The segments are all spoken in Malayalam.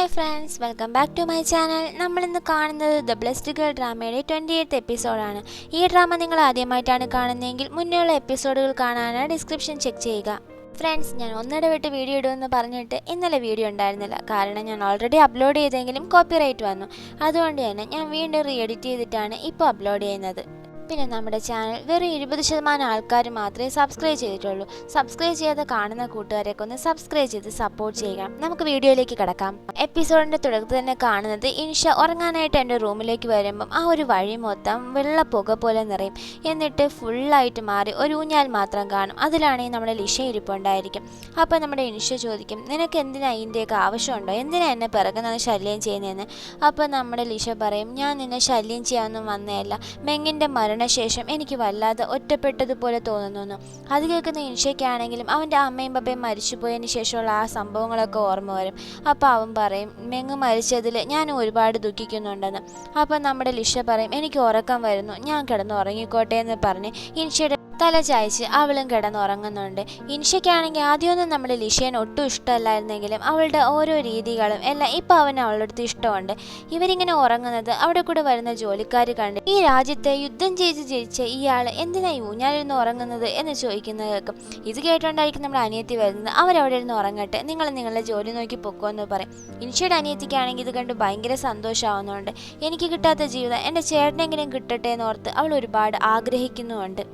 Hi friends, welcome back to my channel. നമ്മളിന്ന് കാണുന്നത് ദ ബ്ലെസ്ഡ് ഗേൾ ഡ്രാമയുടെ 28th എപ്പിസോഡാണ്. ഈ ഡ്രാമ നിങ്ങൾ ആദ്യമായിട്ടാണ് കാണുന്നതെങ്കിൽ മുന്നേയുള്ള എപ്പിസോഡുകൾ കാണാനാണ് ഡിസ്ക്രിപ്ഷൻ ചെക്ക് ചെയ്യുക. ഫ്രണ്ട്സ്, ഞാൻ ഒന്നിടവിട്ട് വീഡിയോ ഇടുമെന്ന് പറഞ്ഞിട്ട് ഇന്നലെ വീഡിയോ ഉണ്ടായിരുന്നില്ല. കാരണം ഞാൻ ഓൾറെഡി അപ്ലോഡ് ചെയ്തെങ്കിലും കോപ്പിറൈറ്റ് വന്നു. അതുകൊണ്ട് തന്നെ ഞാൻ വീണ്ടും റീ എഡിറ്റ് ചെയ്തിട്ടാണ് ഇപ്പോൾ അപ്ലോഡ് ചെയ്യുന്നത്. പിന്നെ നമ്മുടെ ചാനൽ വെറും 20% ആൾക്കാർ മാത്രമേ സബ്സ്ക്രൈബ് ചെയ്തിട്ടുള്ളൂ. സബ്സ്ക്രൈബ് ചെയ്യാതെ കാണുന്ന കൂട്ടുകാരെയൊക്കെ ഒന്ന് സബ്സ്ക്രൈബ് ചെയ്ത് സപ്പോർട്ട് ചെയ്യുക. നമുക്ക് വീഡിയോയിലേക്ക് കിടക്കാം. എപ്പിസോഡിൻ്റെ തുടക്കത്തിൽ തന്നെ കാണുന്നത് ഇൻഷ ഉറങ്ങാനായിട്ട് എൻ്റെ റൂമിലേക്ക് വരുമ്പം ആ ഒരു വഴി മൊത്തം വെള്ള പുക പോലെ നിറയും. എന്നിട്ട് ഫുള്ളായിട്ട് മാറി ഒരു ഊഞ്ഞാൽ മാത്രം കാണും. അതിലാണെങ്കിൽ നമ്മുടെ ലിഷ ഇരിപ്പുണ്ടായിരിക്കും. അപ്പോൾ നമ്മുടെ ഇൻഷ ചോദിക്കും, നിനക്ക് എന്തിനാ ഇതിൻ്റെയൊക്കെ ആവശ്യമുണ്ടോ, എന്തിനാ എന്നെ പിറകുന്നത് ശല്യം ചെയ്യുന്നതെന്ന്. അപ്പോൾ നമ്മുടെ ലിഷ പറയും, ഞാൻ നിന്നെ ശല്യം ചെയ്യാനൊന്നും വന്നതല്ല, മെങ്ങിൻ്റെ ശേഷം എനിക്ക് വല്ലാതെ ഒറ്റപ്പെട്ടതുപോലെ തോന്നുന്നു. അത് കേൾക്കുന്ന ഇൻഷയ്ക്കാണെങ്കിലും അവൻ്റെ അമ്മയും പപ്പയും മരിച്ചുപോയതിന് ശേഷമുള്ള ആ സംഭവങ്ങളൊക്കെ ഓർമ്മ വരും. അപ്പോൾ അവൻ പറയും, മെങ്ങ് മരിച്ചതിൽ ഞാൻ ഒരുപാട് ദുഃഖിക്കുന്നുണ്ടെന്ന്. അപ്പം നമ്മുടെ ലിഷ പറയും, എനിക്ക് ഉറക്കം വരുന്നു, ഞാൻ കിടന്ന് ഉറങ്ങിക്കോട്ടെ എന്ന് പറഞ്ഞ് ഇൻഷയുടെ തല ചായച്ച് അവളും കിടന്നുറങ്ങുന്നുണ്ട്. ഇൻഷയ്ക്കാണെങ്കിൽ ആദ്യമൊന്നും നമ്മുടെ ലിഷേനെ ഒട്ടും ഇഷ്ടമല്ലായിരുന്നെങ്കിലും അവളുടെ ഓരോ രീതികളും എല്ലാം ഇപ്പോൾ അവന് അവളുടെ അടുത്ത് ഇഷ്ടമുണ്ട്. ഇവരിങ്ങനെ ഉറങ്ങുന്നത് അവിടെ കൂടെ വരുന്ന ജോലിക്കാർ കണ്ട്, ഈ രാജ്യത്തെ യുദ്ധം ചെയ്ത് ജയിച്ച ഇയാൾ എന്തിനാ ഊഞ്ഞാലിരുന്ന് ഉറങ്ങുന്നത് എന്ന് ചോദിക്കുന്നത് കേൾക്കും. ഇത് കേട്ടോണ്ടായിരിക്കും നമ്മുടെ അനിയത്തി വരുന്നത്. അവരവിടെ ഇരുന്ന് ഉറങ്ങട്ടെ, നിങ്ങൾ നിങ്ങളുടെ ജോലി നോക്കി പൊക്കോന്ന് പറയും. ഇൻഷയുടെ അനിയത്തിക്കാണെങ്കിൽ ഇത് കണ്ട് ഭയങ്കര സന്തോഷമാവുന്നുണ്ട്. എനിക്ക് കിട്ടാത്ത ജീവിതം എൻ്റെ ചേട്ടനെങ്കിലും കിട്ടട്ടെ എന്നോർത്ത് അവൾ ഒരുപാട് ആഗ്രഹിക്കുന്നുമുണ്ട്.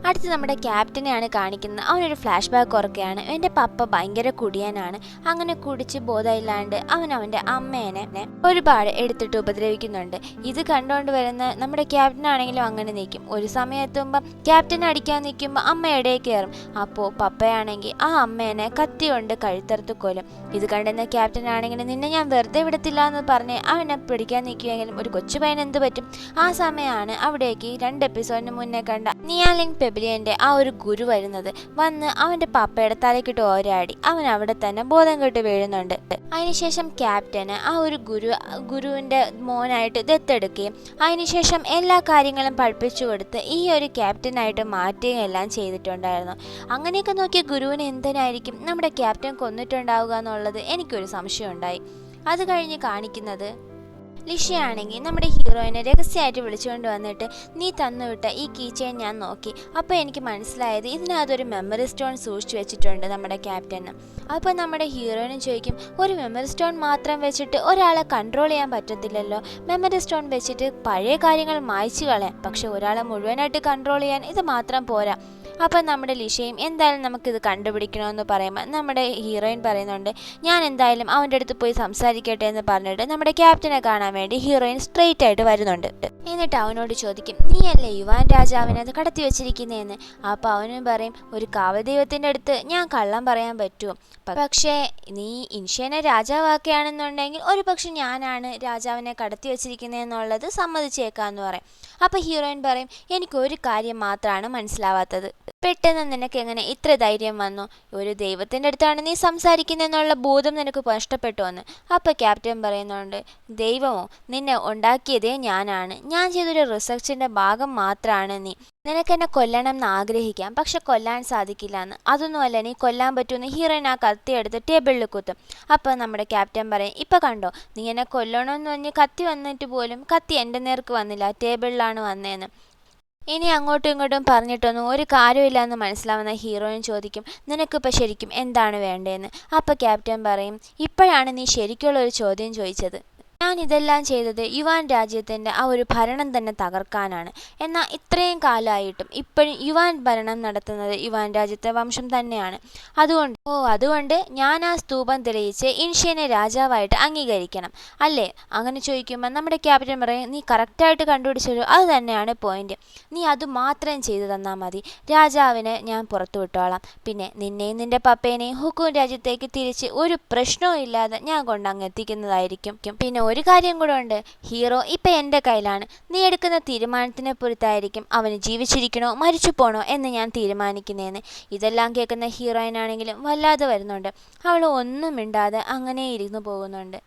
അടുത്ത് നമ്മുടെ ക്യാപ്റ്റനെയാണ് കാണിക്കുന്നത്. അവനൊരു ഫ്ലാഷ് ബാക്ക് ഓർക്കുകയാണ്. എൻ്റെ പപ്പ ഭയങ്കര കുടിയനാണ്. അങ്ങനെ കുടിച്ച് ബോധമില്ലാണ്ട് അവൻ അവൻ്റെ അമ്മേനെ ഒരുപാട് എടുത്തിട്ട് ഉപദ്രവിക്കുന്നുണ്ട്. ഇത് കണ്ടുകൊണ്ട് വരുന്ന നമ്മുടെ ക്യാപ്റ്റനാണെങ്കിലും അങ്ങനെ നിൽക്കും. ഒരു സമയത്തുമ്പം ക്യാപ്റ്റനെ അടിക്കാൻ നിൽക്കുമ്പോൾ അമ്മ ഇടയിൽ കയറും. അപ്പോൾ പപ്പയാണെങ്കിൽ ആ അമ്മേനെ കത്തി കൊണ്ട് കഴുത്തറുത്ത് കൊല്ലും. ഇത് കണ്ടുന്ന ക്യാപ്റ്റനാണെങ്കിൽ നിന്നെ ഞാൻ വെറുതെ വിടത്തില്ല എന്ന് പറഞ്ഞ് അവനെ പിടിക്കാൻ നിൽക്കുമെങ്കിലും ഒരു കൊച്ചു പയ്യൻ എന്ത് പറ്റും. ആ സമയമാണ് അവിടേക്ക് 2 എപ്പിസോഡിന് മുന്നേ കണ്ട നിയാലിംഗ് പെബിലിയൻ്റെ ആ ഒരു ഗുരു വരുന്നത്. വന്ന് അവൻ്റെ പപ്പയുടെ തലക്കിട്ട് ഓരാടി അവൻ അവിടെ തന്നെ ബോധം കെട്ട് വീഴുന്നുണ്ട്. അതിനുശേഷം ക്യാപ്റ്റന് ആ ഒരു ഗുരുവിൻ്റെ മോനായിട്ട് ദത്തെടുക്കുകയും അതിനുശേഷം എല്ലാ കാര്യങ്ങളും പഠിപ്പിച്ചു കൊടുത്ത് ഈ ഒരു ക്യാപ്റ്റനായിട്ട് മാറ്റുകയും എല്ലാം ചെയ്തിട്ടുണ്ടായിരുന്നു. അങ്ങനെയൊക്കെ നോക്കിയ ഗുരുവിനെ എന്തിനായിരിക്കും നമ്മുടെ ക്യാപ്റ്റൻ കൊന്നിട്ടുണ്ടാവുക എന്നുള്ളത് എനിക്കൊരു സംശയമുണ്ടായി. അത് കഴിഞ്ഞ് കാണിക്കുന്നത് ലിഷയാണെങ്കിൽ നമ്മുടെ ഹീറോയിനെ രഹസ്യമായിട്ട് വിളിച്ചുകൊണ്ട് വന്നിട്ട്, നീ തന്നുവിട്ട ഈ കീ ചെയിൻ ഞാൻ നോക്കി. അപ്പോൾ എനിക്ക് മനസ്സിലായത് ഇതിനകത്തൊരു മെമ്മറി സ്റ്റോൺ സൂക്ഷിച്ചു വെച്ചിട്ടുണ്ട് നമ്മുടെ ക്യാപ്റ്റന്. അപ്പോൾ നമ്മുടെ ഹീറോയിനും ചോദിക്കും, ഒരു മെമ്മറി സ്റ്റോൺ മാത്രം വെച്ചിട്ട് ഒരാളെ കൺട്രോൾ ചെയ്യാൻ പറ്റത്തില്ലല്ലോ. മെമ്മറി സ്റ്റോൺ വെച്ചിട്ട് പഴയ കാര്യങ്ങൾ മായ്ച്ചു കളയാം, പക്ഷെ ഒരാളെ മുഴുവനായിട്ട് കൺട്രോൾ ചെയ്യാൻ ഇത് മാത്രം പോരാ. അപ്പം നമ്മുടെ ലിഷയും എന്തായാലും നമുക്കിത് കണ്ടുപിടിക്കണമെന്ന് പറയുമ്പോൾ നമ്മുടെ ഹീറോയിൻ പറയുന്നുണ്ട്, ഞാൻ എന്തായാലും അവൻ്റെ അടുത്ത് പോയി സംസാരിക്കട്ടെ എന്ന് പറഞ്ഞിട്ട് നമ്മുടെ ക്യാപ്റ്റനെ കാണാൻ വേണ്ടി ഹീറോയിൻ സ്ട്രെയിറ്റ് ആയിട്ട് വരുന്നുണ്ട്. എന്നിട്ട് അവനോട് ചോദിക്കും, നീയല്ലേ യുവാൻ രാജാവിനെ അത് കടത്തി വെച്ചിരിക്കുന്നതെന്ന്. അപ്പോൾ അവനും പറയും, ഒരു കാവൽ ദൈവത്തിൻ്റെ അടുത്ത് ഞാൻ കള്ളം പറയാൻ പറ്റുമോ? പക്ഷേ നീ ഇൻഷേനെ രാജാവാക്കുകയാണെന്നുണ്ടെങ്കിൽ ഒരു പക്ഷെ ഞാനാണ് രാജാവിനെ കടത്തി വെച്ചിരിക്കുന്നതെന്നുള്ളത് സമ്മതിച്ചേക്കാന്ന് പറയും. അപ്പോൾ ഹീറോയിൻ പറയും, എനിക്കൊരു കാര്യം മാത്രമാണ് മനസ്സിലാവാത്തത്, പെട്ടെന്ന് നിനക്ക് എങ്ങനെ ഇത്ര ധൈര്യം വന്നു? ഒരു ദൈവത്തിൻ്റെ അടുത്താണ് നീ സംസാരിക്കുന്നതെന്നുള്ള ബോധം നിനക്ക് നഷ്ടപ്പെട്ടു എന്ന്. അപ്പോൾ ക്യാപ്റ്റൻ പറയുന്നുണ്ട്, ദൈവമോ, നിന്നെ ഉണ്ടാക്കിയതേ ഞാനാണ്. ഞാൻ ചെയ്തൊരു റിസർച്ചിൻ്റെ ഭാഗം മാത്രമാണ് നീ. നിനക്കെന്നെ കൊല്ലണം എന്ന് ആഗ്രഹിക്കാം, പക്ഷെ കൊല്ലാൻ സാധിക്കില്ല എന്ന്. അതൊന്നുമല്ല, നീ കൊല്ലാൻ പറ്റുമെന്ന് ഹീറോയിൻ ആ കത്തി എടുത്ത് ടേബിളിൽ കുത്തും. അപ്പോൾ നമ്മുടെ ക്യാപ്റ്റൻ പറയും, ഇപ്പം കണ്ടോ, നീ എന്നെ കൊല്ലണമെന്ന് പറഞ്ഞ് കത്തി വന്നിട്ട് പോലും കത്തി എൻ്റെ നേർക്ക് വന്നില്ല, ടേബിളിലാണ് വന്നതെന്ന്. ഇനി അങ്ങോട്ടും ഇങ്ങോട്ടും പറഞ്ഞിട്ടൊന്നും ഒരു കാര്യമില്ല എന്ന് മനസ്സിലാവുന്ന ഹീറോയിൻ ചോദിക്കും, നിനക്കിപ്പോൾ ശരിക്കും എന്താണ് വേണ്ടതെന്ന്. അപ്പോൾ ക്യാപ്റ്റൻ പറയും, ഇപ്പോഴാണ് നീ ശരിക്കുള്ളൊരു ചോദ്യം ചോദിച്ചത്. ഞാൻ ഇതെല്ലാം ചെയ്തത് യുവാൻ രാജ്യത്തിൻ്റെ ആ ഒരു ഭരണം തന്നെ തകർക്കാനാണ്. എന്നാൽ ഇത്രയും കാലമായിട്ടും ഇപ്പോഴും യുവാൻ ഭരണം നടത്തുന്നത് യുവാൻ രാജ്യത്തെ വംശം തന്നെയാണ്. അതുകൊണ്ട് ഞാൻ ആ സ്തൂപം തെളിയിച്ച് ഇൻഷേനെ രാജാവായിട്ട് അംഗീകരിക്കണം അല്ലേ? അങ്ങനെ ചോദിക്കുമ്പോൾ നമ്മുടെ ക്യാപ്റ്റൻ പറയും, നീ കറക്റ്റായിട്ട് കണ്ടുപിടിച്ചല്ലോ, അത് തന്നെയാണ് പോയിന്റ്. നീ അത് മാത്രം ചെയ്തു തന്നാൽ മതി, രാജാവിനെ ഞാൻ പുറത്തു വിട്ടോളാം. പിന്നെ നിന്നെയും നിൻ്റെ പപ്പേനെയും ഹുക്കൂൻ രാജ്യത്തേക്ക് തിരിച്ച് ഒരു പ്രശ്നവും ഇല്ലാതെ ഞാൻ കൊണ്ടങ്ങ് എത്തിക്കുന്നതായിരിക്കും. പിന്നെ ഒരു കാര്യം കൂടെ ഉണ്ട്, ഹീറോ ഇപ്പം എൻ്റെ കയ്യിലാണ്. നീ എടുക്കുന്ന തീരുമാനത്തിനെ പൊറുത്തായിരിക്കും അവന് ജീവിച്ചിരിക്കണോ മരിച്ചു പോണോ എന്ന് ഞാൻ തീരുമാനിക്കുന്നതെന്ന്. ഇതെല്ലാം കേൾക്കുന്ന ഹീറോയിനാണെങ്കിലും വല്ലാതെ വരുന്നുണ്ട്. അവൾ ഒന്നും മിണ്ടാതെ അങ്ങനെ ഇരുന്ന് പോകുന്നുണ്ട്.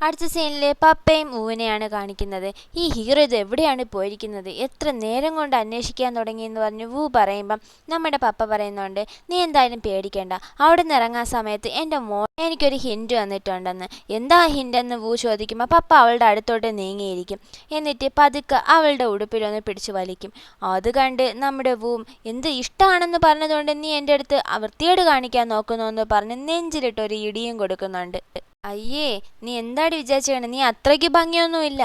അടുത്ത സീനിൽ പപ്പയും ഊവിനെയാണ് കാണിക്കുന്നത്. ഈ ഹീറോ ഇത് എവിടെയാണ് പോയിരിക്കുന്നത്, എത്ര നേരം കൊണ്ട് അന്വേഷിക്കാൻ തുടങ്ങിയെന്ന് പറഞ്ഞ് വൂ പറയുമ്പം നമ്മുടെ പപ്പ പറയുന്നുണ്ട്, നീ എന്തായാലും പേടിക്കേണ്ട, അവിടെ നിന്ന് ഇറങ്ങാൻ സമയത്ത് എൻ്റെ മോൾ എനിക്കൊരു ഹിൻഡ് വന്നിട്ടുണ്ടെന്ന്. എന്താ ഹിൻഡെന്ന് വൂ ചോദിക്കുമ്പോൾ പപ്പ അവളുടെ അടുത്തോട്ട് നീങ്ങിയിരിക്കും. എന്നിട്ട് പതുക്കെ അവളുടെ ഉടുപ്പിലൊന്ന് പിടിച്ചു വലിക്കും. അത് കണ്ട് നമ്മുടെ വൂം എന്ത് ഇഷ്ടമാണെന്ന് പറഞ്ഞതുകൊണ്ട് നീ എൻ്റെ അടുത്ത് വൃത്തികേട് കാണിക്കാൻ നോക്കുന്നു എന്ന് പറഞ്ഞ് നെഞ്ചിലിട്ടൊരു ഇടിയും കൊടുക്കുന്നുണ്ട്. അയ്യേ, നീ എന്താടി വിചാരിച്ചേക്കണേ, നീ അത്രയ്ക്ക് ഭംഗിയൊന്നുമില്ല.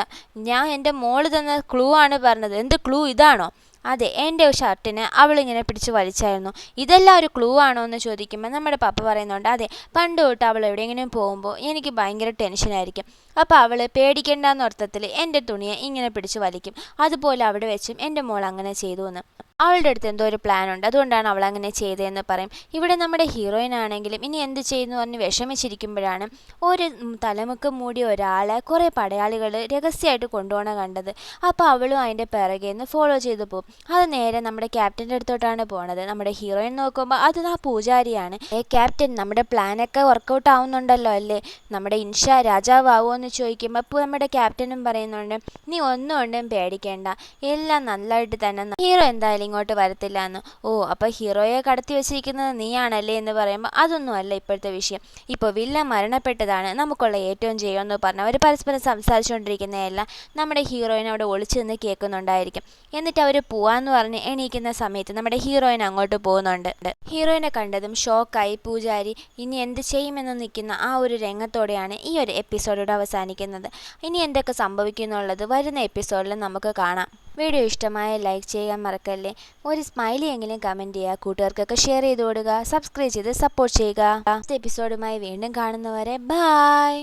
ഞാൻ എൻ്റെ മോള് തന്ന ക്ലൂ ആണ് പറഞ്ഞത്. എന്ത് ക്ലൂ ഇതാണോ? അതെ, എൻ്റെ ഷർട്ടിന് അവളിങ്ങനെ പിടിച്ച് വലിച്ചായിരുന്നു. ഇതെല്ലാം ഒരു ക്ലൂ ആണോ എന്ന് ചോദിക്കുമ്പോൾ നമ്മുടെ പപ്പ പറയുന്നുണ്ട്, അതെ, പണ്ട് തൊട്ട് അവൾ എവിടെയെങ്കിലും പോകുമ്പോൾ എനിക്ക് ഭയങ്കര ടെൻഷനായിരിക്കും. അപ്പോൾ അവൾ പേടിക്കേണ്ടെന്ന അർത്ഥത്തിൽ എൻ്റെ തുണിയെ ഇങ്ങനെ പിടിച്ച് വലിക്കും. അതുപോലെ അവിടെ വെച്ചും എൻ്റെ മോൾ അങ്ങനെ ചെയ്തു എന്ന്. അവളുടെ അടുത്ത് എന്തോ ഒരു പ്ലാൻ ഉണ്ട്, അതുകൊണ്ടാണ് അവൾ അങ്ങനെ ചെയ്തതെന്ന് പറയും. ഇവിടെ നമ്മുടെ ഹീറോയിൻ ആണെങ്കിലും ഇനി എന്ത് ചെയ്യുന്നു പറഞ്ഞ് വിഷമിച്ചിരിക്കുമ്പോഴാണ് ഒരു തലമുക്ക് മൂടിയ ഒരാളെ കുറേ പടയാളികൾ രഹസ്യമായിട്ട് കൊണ്ടുപോകണ കണ്ടത്. അപ്പോൾ അവളും അതിൻ്റെ പിറകെ നിന്ന് ഫോളോ ചെയ്തു പോകും. അത് നേരെ നമ്മുടെ ക്യാപ്റ്റൻ്റെ അടുത്തോട്ടാണ് പോണത്. നമ്മുടെ ഹീറോയിൻ നോക്കുമ്പോൾ അത് ആ പൂജാരിയാണ്. ക്യാപ്റ്റൻ, നമ്മുടെ പ്ലാനൊക്കെ വർക്കൗട്ട് ആവുന്നുണ്ടല്ലോ അല്ലേ, നമ്മുടെ ഇൻഷ രാജാവാകുമോ എന്ന് ചോദിക്കുമ്പോൾ അപ്പോൾ നമ്മുടെ ക്യാപ്റ്റനും പറയുന്നുണ്ട്, നീ ഒന്നും കൊണ്ടും പേടിക്കേണ്ട, എല്ലാം നല്ലതായിട്ട് തന്നെ. ഹീറോ എന്തായാലും ഇങ്ങോട്ട് വരത്തില്ല എന്ന്. ഓ, അപ്പോൾ ഹീറോയെ കടത്തി വെച്ചിരിക്കുന്നത് നീയാണല്ലേ എന്ന് പറയുമ്പോൾ അതൊന്നുമല്ല ഇപ്പോഴത്തെ വിഷയം. ഇപ്പോൾ വില്ലൻ മരണപ്പെട്ടതാണ് നമുക്കുള്ള ഏറ്റവും ചെയ്യുമെന്ന് പറഞ്ഞ് അവർ പരസ്പരം സംസാരിച്ചുകൊണ്ടിരിക്കുന്നതെല്ലാം നമ്മുടെ ഹീറോയിൻ അവിടെ ഒളിച്ചു നിന്ന് കേൾക്കുന്നുണ്ടായിരിക്കും. എന്നിട്ട് അവർ പോവാന്ന് പറഞ്ഞ് എണീക്കുന്ന സമയത്ത് നമ്മുടെ ഹീറോയിൻ അങ്ങോട്ട് പോകുന്നുണ്ട്. ഹീറോയിനെ കണ്ടതും ഷോക്കായി പൂജാരി ഇനി എന്ത് ചെയ്യുമെന്ന് നിൽക്കുന്ന ആ ഒരു രംഗത്തോടെയാണ് ഈ ഒരു എപ്പിസോഡോട് അവസാനിക്കുന്നത്. ഇനി എന്തൊക്കെ സംഭവിക്കുന്നുള്ളത് വരുന്ന എപ്പിസോഡിൽ നമുക്ക് കാണാം. വീഡിയോ ഇഷ്ടമായ ലൈക്ക് ചെയ്യാൻ മറക്കല്ലേ. ഒരു സ്മൈലി എങ്കിലും കമൻറ്റ് ചെയ്യുക, കൂട്ടുകാർക്കൊക്കെ ഷെയർ ചെയ്ത് കൊടുക്കുക, സബ്സ്ക്രൈബ് ചെയ്ത് സപ്പോർട്ട് ചെയ്യുക. അടുത്ത എപ്പിസോഡുമായി വീണ്ടും കാണുന്നവരെ ബൈ.